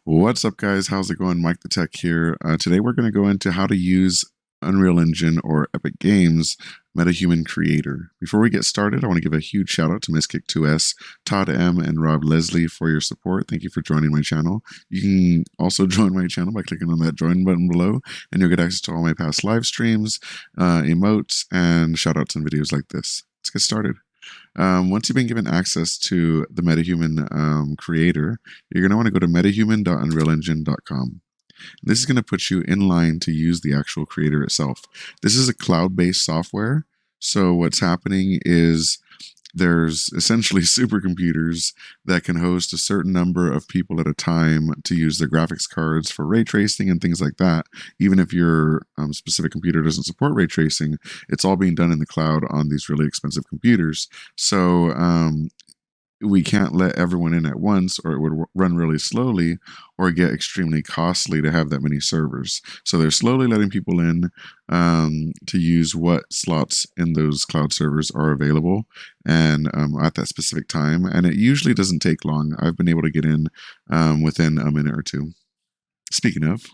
What's up, guys? How's it going? MikeTheTech here. Today we're going to go into how to use Unreal Engine or Epic Games MetaHuman Creator. Before we get started, I want to give a huge shout out to MissKick2S, Todd M, and Rob Leslie for your support. Thank you for joining my channel. You can also join my channel by clicking on that join button below, and you'll get access to all my past live streams, emotes, and shout outs and videos like this. Let's get started. Once you've been given access to the MetaHuman creator, you're going to want to go to metahuman.unrealengine.com. This is going to put you in line to use the actual creator itself. This is a cloud-based software. So what's happening is there's essentially supercomputers that can host a certain number of people at a time to use their graphics cards for ray tracing and things like that. Even if your specific computer doesn't support ray tracing, it's all being done in the cloud on these really expensive computers. So we can't let everyone in at once, or it would run really slowly or get extremely costly to have that many servers. So they're slowly letting people in to use what slots in those cloud servers are available and at that specific time. And it usually doesn't take long. I've been able to get in within a minute or two. Speaking of,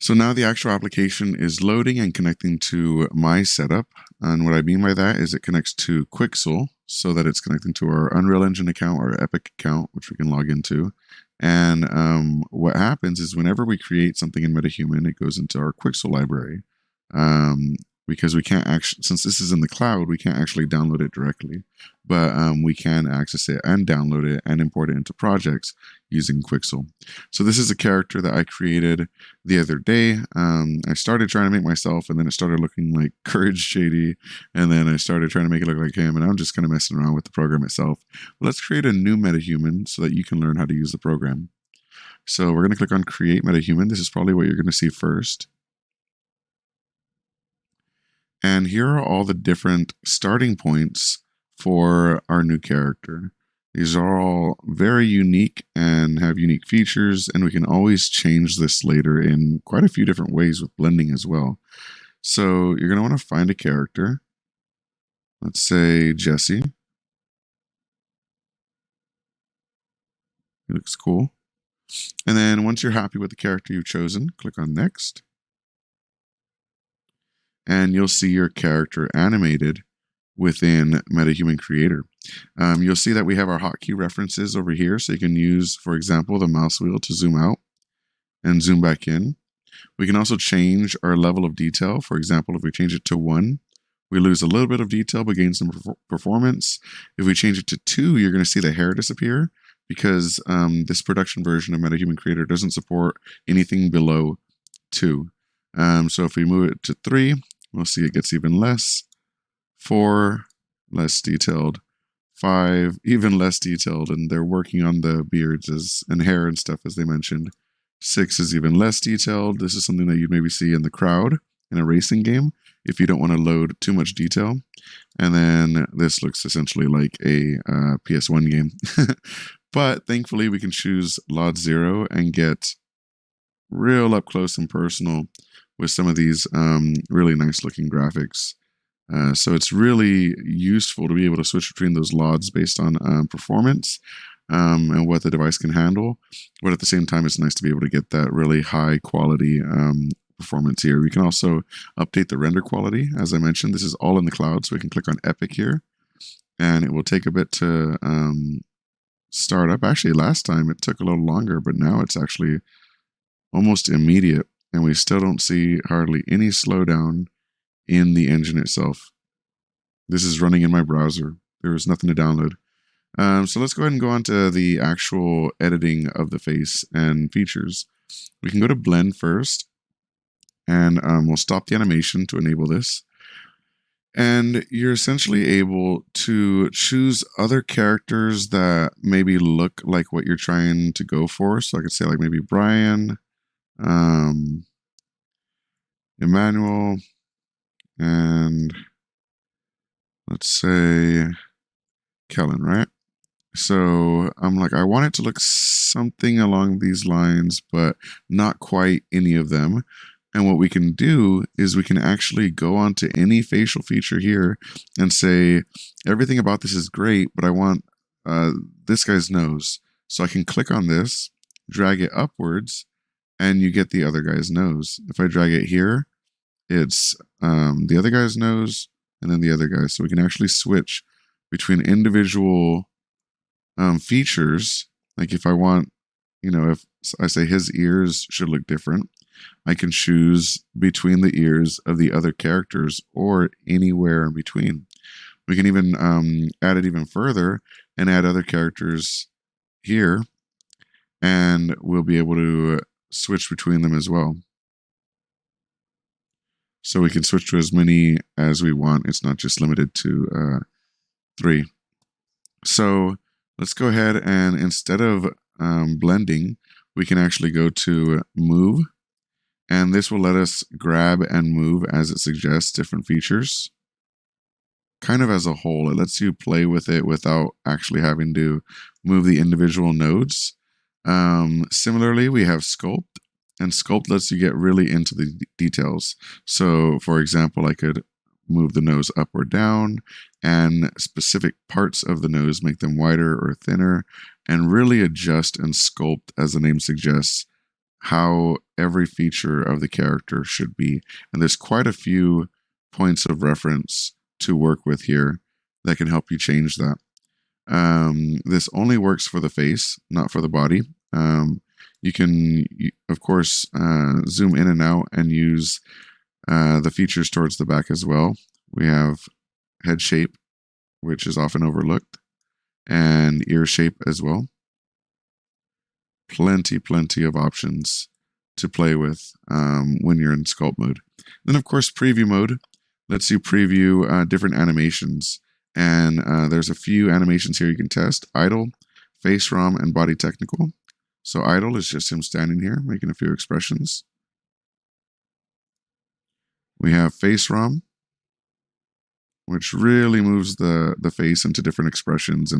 so now the actual application is loading and connecting to my setup. And what I mean by that is it connects to Quixel so that it's connecting to our Unreal Engine account or Epic account, which we can log into. And what happens is whenever we create something in MetaHuman, it goes into our Quixel library. Because we can't actually, since this is in the cloud, we can't actually download it directly, but we can access it and download it and import it into projects using Quixel. So this is a character that I created the other day. I started trying to make myself, and then it started looking like Courage Shady, and then I started trying to make it look like him, and I'm just kind of messing around with the program itself. But let's create a new MetaHuman so that you can learn how to use the program. So we're going to click on Create MetaHuman. This is probably what you're going to see first. And here are all the different starting points for our new character. These are all very unique and have unique features, and we can always change this later in quite a few different ways with blending as well. So you're going to want to find a character. Let's say Jesse. He looks cool. And then once you're happy with the character you've chosen, click on Next. And you'll see your character animated within MetaHuman Creator. You'll see that we have our hotkey references over here, so you can use, for example, the mouse wheel to zoom out and zoom back in. We can also change our level of detail. For example, if we change it to 1, we lose a little bit of detail but gain some performance. If we change it to 2, you're going to see the hair disappear because this production version of MetaHuman Creator doesn't support anything below 2. So if we move it to 3, we'll see it gets even less. 4, less detailed. 5, even less detailed, and they're working on the beards and hair and stuff, as they mentioned. 6 is even less detailed. This is something that you'd maybe see in the crowd in a racing game if you don't want to load too much detail. And then this looks essentially like a PS1 game. But thankfully, we can choose LOD 0 and get real up close and personal with some of these really nice looking graphics. So it's really useful to be able to switch between those LODs based on performance and what the device can handle. But at the same time, it's nice to be able to get that really high quality performance here. We can also update the render quality. As I mentioned, this is all in the cloud, so we can click on Epic here, and it will take a bit to start up. Actually, last time it took a little longer, but now it's actually almost immediate, and we still don't see hardly any slowdown in the engine itself. This is running in my browser. There is nothing to download. So let's go ahead and go on to the actual editing of the face and features. We can go to Blend first, and we'll stop the animation to enable this. And you're essentially able to choose other characters that maybe look like what you're trying to go for. So I could say like maybe Brian, Emmanuel, and let's say Kellen, right? So I'm like, I want it to look something along these lines, but not quite any of them. And what we can do is we can actually go onto any facial feature here and say, everything about this is great, but I want this guy's nose. So I can click on this, drag it upwards, and you get the other guy's nose. If I drag it here, it's the other guy's nose and then the other guy. So we can actually switch between individual features. Like if I want, if I say his ears should look different, I can choose between the ears of the other characters or anywhere in between. We can even add it even further and add other characters here, and we'll be able to switch between them as well. So we can switch to as many as we want. It's not just limited to 3. So let's go ahead and instead of blending, we can actually go to move. And this will let us grab and move as it suggests different features. Kind of as a whole, it lets you play with it without actually having to move the individual nodes. Similarly, we have Sculpt. And Sculpt lets you get really into the details. So, for example, I could move the nose up or down, and specific parts of the nose, make them wider or thinner, and really adjust and sculpt, as the name suggests, how every feature of the character should be. And there's quite a few points of reference to work with here that can help you change that. This only works for the face, not for the body. You can, of course, zoom in and out and use the features towards the back as well. We have head shape, which is often overlooked, and ear shape as well. Plenty of options to play with when you're in sculpt mode. Then, of course, preview mode lets you preview different animations. And there's a few animations here you can test: idle, face ROM, and body technical. So idle is just him standing here, making a few expressions. We have face ROM, which really moves the face into different expressions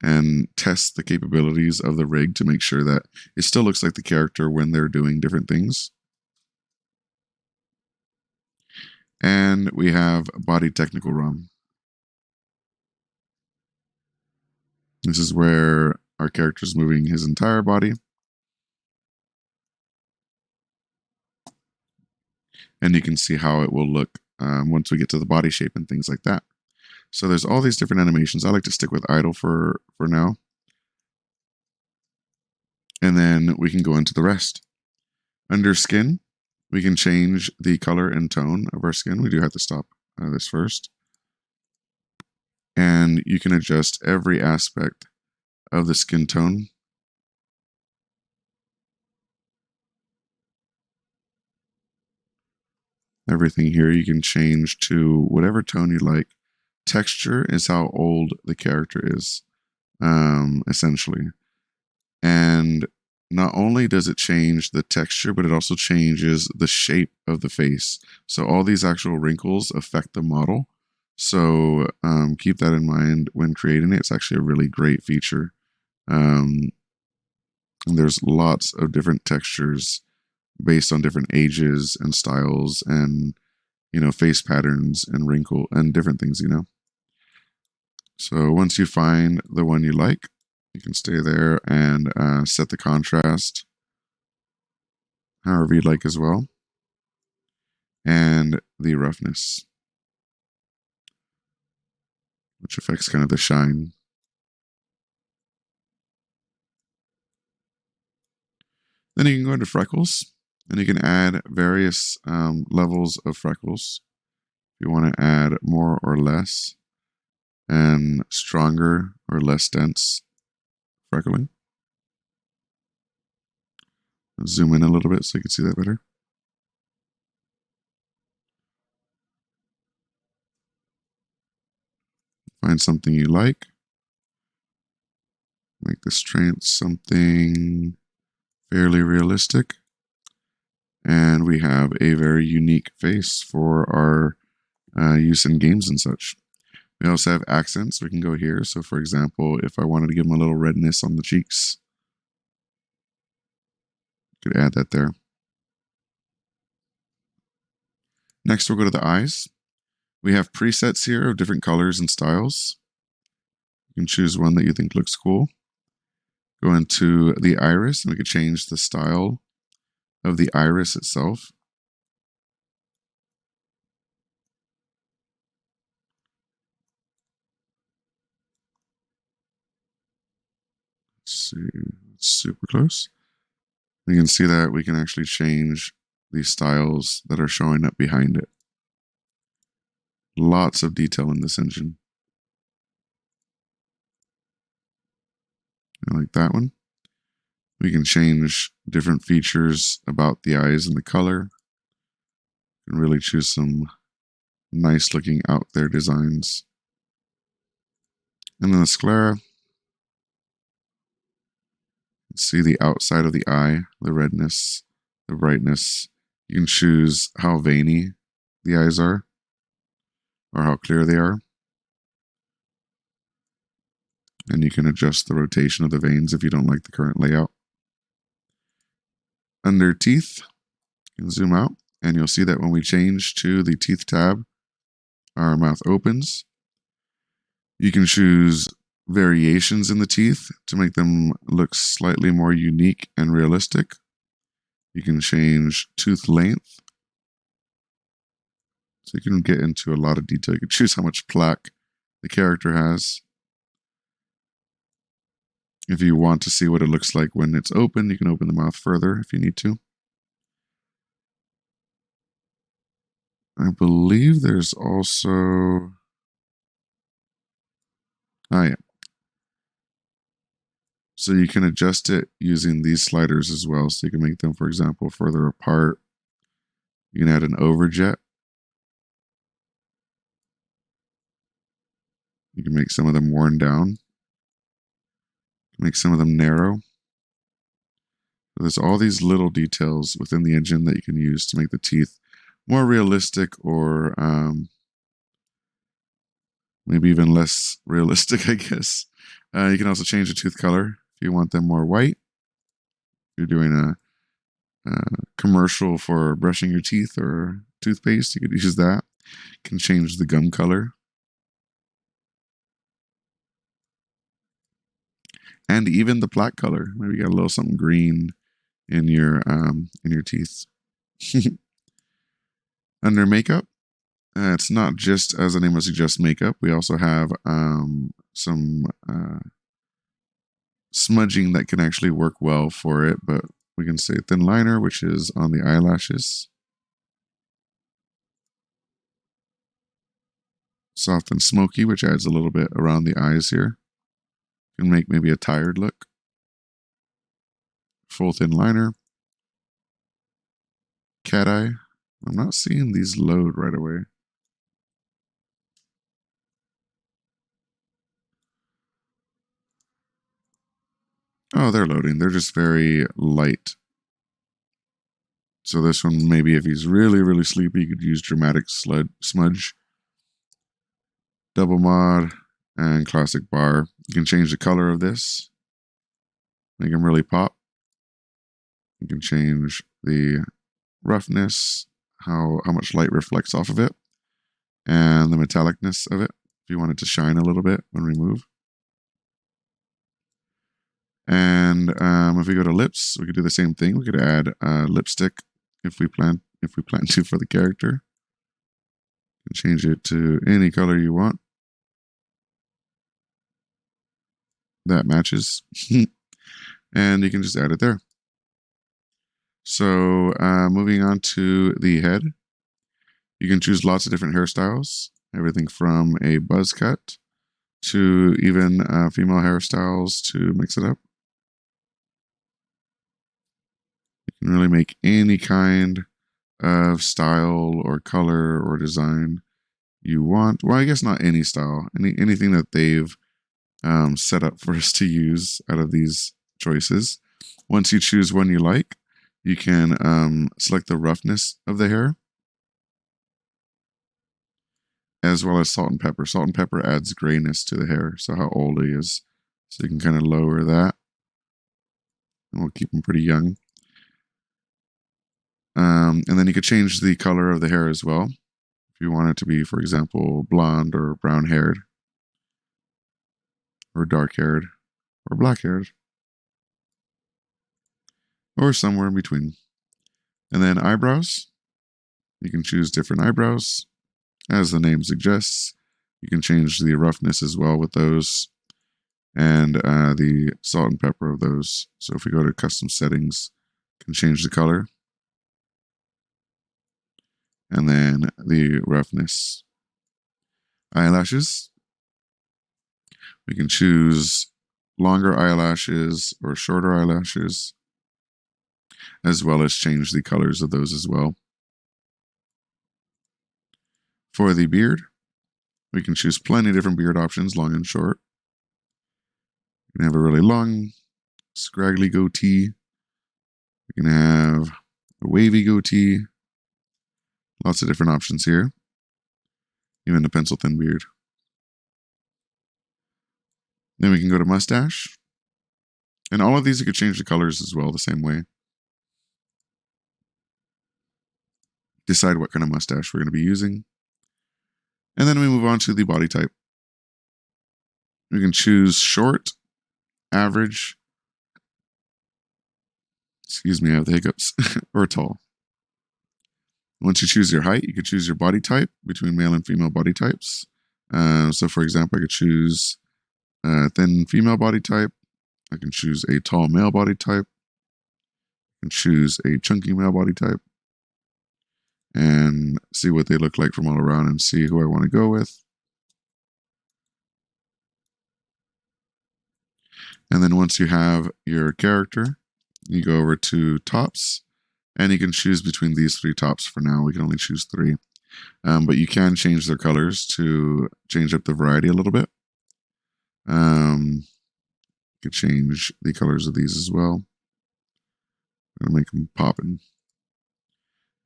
and tests the capabilities of the rig to make sure that it still looks like the character when they're doing different things. And we have body technical ROM. This is where our character is moving his entire body. And you can see how it will look once we get to the body shape and things like that. So there's all these different animations. I like to stick with idle for now. And then we can go into the rest. Under skin, we can change the color and tone of our skin. We do have to stop this first. And you can adjust every aspect of the skin tone. Everything here you can change to whatever tone you like. Texture is how old the character is, essentially. And not only does it change the texture, but it also changes the shape of the face. So all these actual wrinkles affect the model. So keep that in mind when creating it. It's actually a really great feature. And there's lots of different textures based on different ages and styles and, face patterns and wrinkle and different things, So once you find the one you like, you can stay there and set the contrast however you'd like as well. And the roughness, which affects kind of the shine. Then you can go into Freckles, and you can add various levels of freckles. If you want to add more or less, and stronger or less dense freckling. Zoom in a little bit so you can see that better. Find something you like. Make the strength something fairly realistic. And we have a very unique face for our use in games and such. We also have accents. We can go here. So for example, if I wanted to give him a little redness on the cheeks, could add that there. Next, we'll go to the eyes. We have presets here of different colors and styles. You can choose one that you think looks cool. Go into the iris, and we can change the style of the iris itself. Let's see, it's super close. You can see that we can actually change the styles that are showing up behind it. Lots of detail in this engine. I like that one. We can change different features about the eyes and the color. And really choose some nice looking out there designs. And then the sclera. See the outside of the eye, the redness, the brightness. You can choose how veiny the eyes are or how clear they are. And you can adjust the rotation of the veins if you don't like the current layout. Under teeth, you can zoom out and you'll see that when we change to the teeth tab, our mouth opens. You can choose variations in the teeth to make them look slightly more unique and realistic. You can change tooth length. So you can get into a lot of detail. You can choose how much plaque the character has. If you want to see what it looks like when it's open, you can open the mouth further if you need to. I believe there's also... Oh, yeah. So you can adjust it using these sliders as well. So you can make them, for example, further apart. You can add an overjet. You can make some of them worn down. Make some of them narrow. So there's all these little details within the engine that you can use to make the teeth more realistic or maybe even less realistic, I guess. You can also change the tooth color if you want them more white. If you're doing a commercial for brushing your teeth or toothpaste, you could use that. You can change the gum color. And even the plaque color. Maybe you got a little something green in your teeth. Under makeup, it's not just, as the name would suggest, makeup. We also have some smudging that can actually work well for it, but we can say thin liner, which is on the eyelashes. Soft and smoky, which adds a little bit around the eyes here. Can make maybe a tired look. Full thin liner. Cat eye. I'm not seeing these load right away. Oh, they're loading. They're just very light. So this one, maybe if he's really, really sleepy, you could use dramatic smudge. Double mod and classic bar. You can change the color of this. Make them really pop. You can change the roughness, how much light reflects off of it, and the metallicness of it if you want it to shine a little bit when we move. And if we go to lips, we could do the same thing. We could add lipstick if we plan to for the character. You can change it to any color you want. That matches. And you can just add it there. So moving on to the head, you can choose lots of different hairstyles, everything from a buzz cut to even female hairstyles to mix it up. You can really make any kind of style or color or design you want. Well, I guess not any style, anything that they've set up for us to use out of these choices. Once you choose one you like, you can select the roughness of the hair, as well as salt and pepper. Salt and pepper adds grayness to the hair, so how old he is. So you can kind of lower that. And we'll keep him pretty young. And then you could change the color of the hair as well. If you want it to be, for example, blonde or brown haired, or dark haired, or black haired, or somewhere in between. And then eyebrows. You can choose different eyebrows. As the name suggests, you can change the roughness as well with those, and the salt and pepper of those. So if we go to custom settings, you can change the color, and then the roughness. Eyelashes. We can choose longer eyelashes or shorter eyelashes, as well as change the colors of those as well. For the beard, we can choose plenty of different beard options, long and short. You can have a really long, scraggly goatee. You can have a wavy goatee. Lots of different options here. Even a pencil thin beard. Then we can go to mustache. And all of these, you could change the colors as well the same way. Decide what kind of mustache we're going to be using. And then we move on to the body type. We can choose short, average, excuse me, I have the hiccups, or tall. Once you choose your height, you could choose your body type between male and female body types. So for example, I could choose a thin female body type. I can choose a tall male body type. I can choose a chunky male body type. And see what they look like from all around and see who I want to go with. And then once you have your character, you go over to tops, and you can choose between these three tops for now. We can only choose three. But you can change their colors to change up the variety a little bit. You can change the colors of these as well. I'm going to make them popping.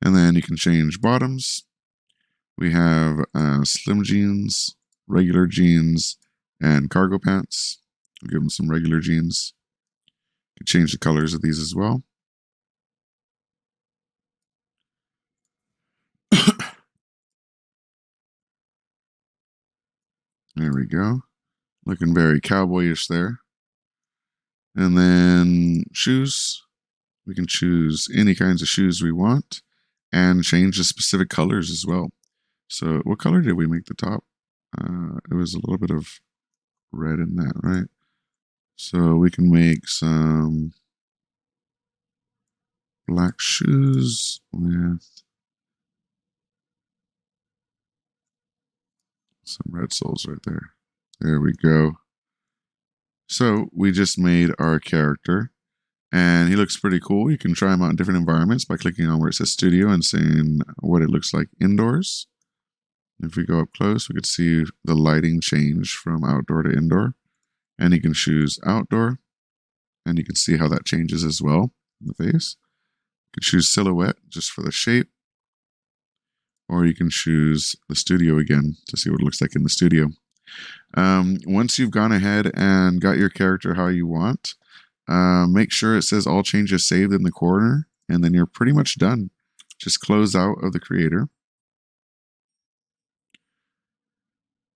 And then you can change bottoms. We have slim jeans, regular jeans, and cargo pants. I'll give them some regular jeans. You can change the colors of these as well. There we go. Looking very cowboyish there. And then shoes. We can choose any kinds of shoes we want and change the specific colors as well. So what color did we make the top? It was a little bit of red in that, right? So we can make some black shoes with some red soles right there. There we go. So we just made our character, and he looks pretty cool. You can try him out in different environments by clicking on where it says studio and seeing what it looks like indoors. If we go up close, we could see the lighting change from outdoor to indoor. And you can choose outdoor, and you can see how that changes as well in the face. You can choose silhouette just for the shape, or you can choose the studio again to see what it looks like in the studio. Once you've gone ahead and got your character how you want, make sure it says all changes saved in the corner, and then you're pretty much done. Just close out of the creator.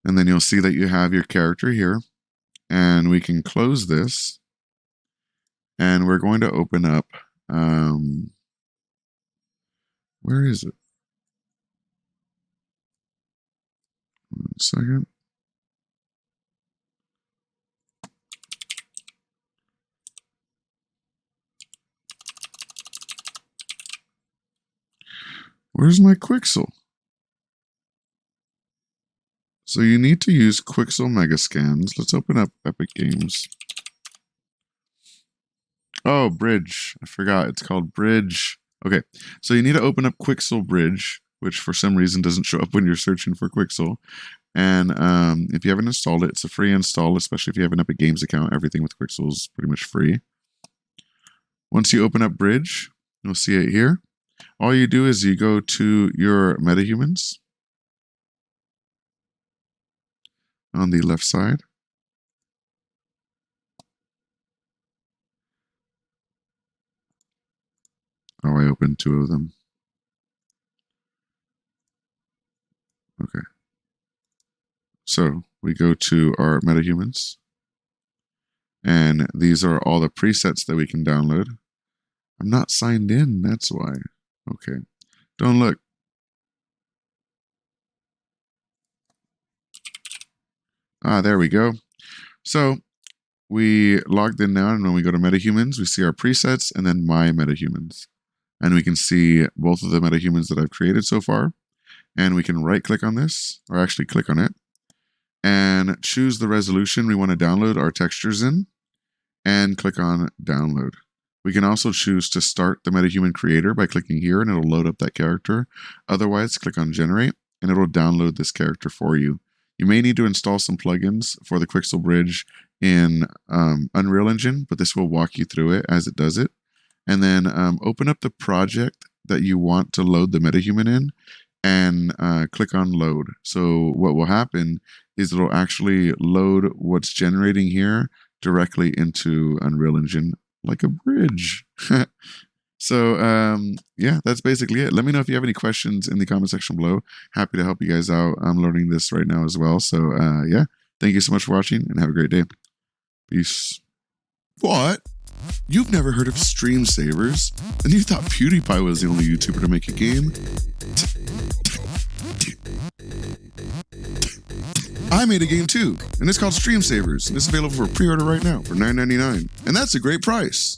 And then you'll see that you have your character here. And we can close this. And we're going to open up, where is it? 1 second. Where's my Quixel? So you need to use Quixel Megascans. Let's open up Epic Games. Oh, Bridge. I forgot. It's called Bridge. Okay, so you need to open up Quixel Bridge, which for some reason doesn't show up when you're searching for Quixel. And if you haven't installed it, it's a free install, especially if you have an Epic Games account. Everything with Quixel is pretty much free. Once you open up Bridge, you'll see it here. All you do is you go to your MetaHumans on the left side. Oh, I opened 2 of them. So we go to our MetaHumans, and these are all the presets that we can download. I'm not signed in, that's why. Okay, don't look. There we go. So we logged in now, and when we go to MetaHumans, we see our presets and then My MetaHumans. And we can see both of the MetaHumans that I've created so far. And we can right click on this, or actually click on it, and choose the resolution we want to download our textures in, and click on download. We can also choose to start the MetaHuman creator by clicking here, and it'll load up that character. Otherwise, click on generate, and it'll download this character for you. You may need to install some plugins for the Quixel Bridge in Unreal Engine, but this will walk you through it as it does it. And then open up the project that you want to load the MetaHuman in, and click on load. So what will happen is it'll actually load what's generating here directly into Unreal Engine like a bridge. So yeah, that's basically it. Let me know if you have any questions in the comment section below. Happy to help you guys out. I'm learning this right now as well. So yeah, thank you so much for watching, and have a great day. Peace. What? You've never heard of Stream Savers? And you thought PewDiePie was the only YouTuber to make a game? I made a game too, and it's called Stream Savers, and it's available for pre-order right now for $9.99, and that's a great price.